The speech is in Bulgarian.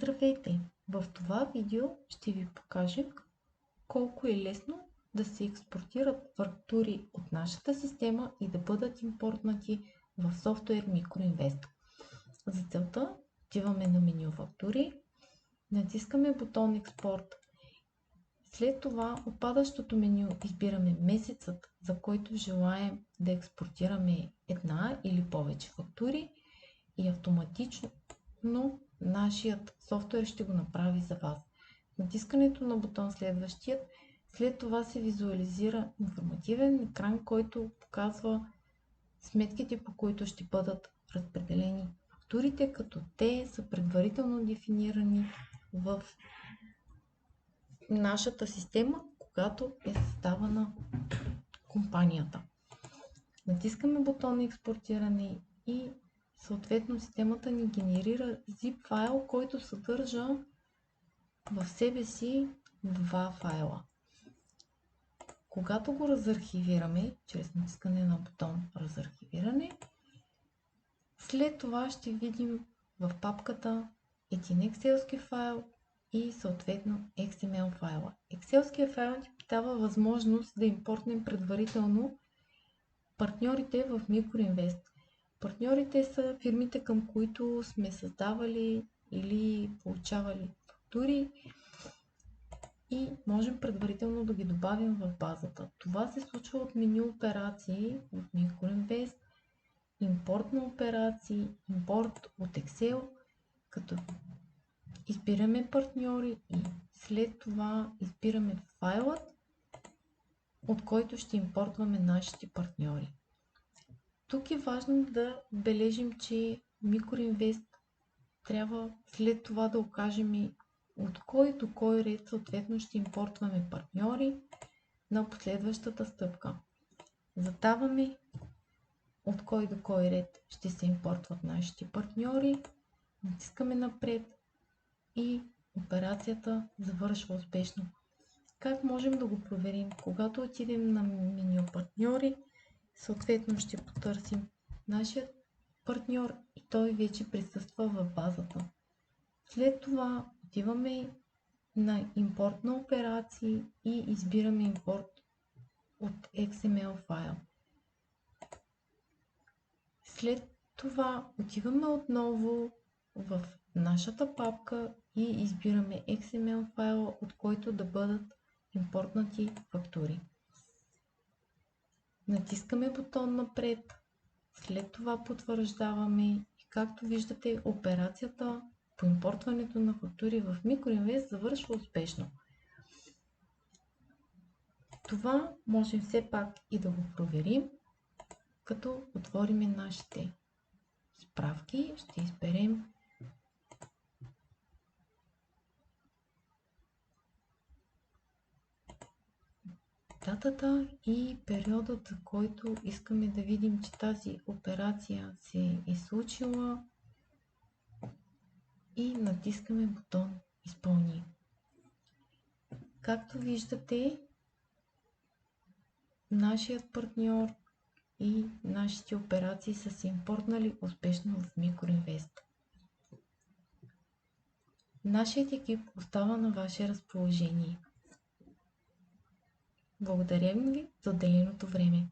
Здравейте! В това видео ще ви покажем колко е лесно да се експортират фактури от нашата система и да бъдат импортнати в софтуер MicroInvest. За целта отиваме на меню Фактури, натискаме бутон Експорт. След това от падащото меню избираме месецът, за който желаем да експортираме една или повече фактури и автоматично нашият софтуер ще го направи за вас. Натискането на бутон следващият, след това се визуализира информативен екран, който показва сметките, по които ще бъдат разпределени фактурите, като те са предварително дефинирани в нашата система, когато е създавана компанията. Натискаме бутона експортиране и съответно системата ни генерира zip файл, който съдържа в себе си два файла. Когато го разархивираме, чрез натискане на бутон разархивиране, след това ще видим в папката един екселски файл и съответно XML файла. Екселският файл ни дава възможност да импортнем предварително партньорите в MicroInvest. Партньорите са фирмите, към които сме създавали или получавали фактури и можем предварително да ги добавим в базата. Това се случва от меню операции в MicroInvest, импорт на операции, импорт от Excel, като избираме партньори и след това избираме файлът, от който ще импортваме нашите партньори. Тук е важно да отбележим, че MicroInvest трябва след това да окажем от кой до кой ред съответно ще импортваме партньори на последващата стъпка. Задаваме от кой до кой ред ще се импортват нашите партньори, натискаме напред и операцията завършва успешно. Как можем да го проверим? Когато отидем на меню партньори, съответно ще потърсим нашия партньор и той вече присъства в базата. След това отиваме на импорт на операции и избираме импорт от XML файл. След това отиваме отново в нашата папка и избираме XML файла, от който да бъдат импортнати фактури. Натискаме бутон напред, след това потвърждаваме и както виждате операцията по импортването на фактури в MicroInvest завършва успешно. Това можем все пак и да го проверим, като отворим нашите справки, ще изберем датата и периодът, за който искаме да видим, че тази операция се е случила и натискаме бутон Изпълни. Както виждате, нашият партньор и нашите операции са се импортнали успешно в MicroInvest. Нашият екип остава на ваше разположение. Благодарим ви за отделеното време.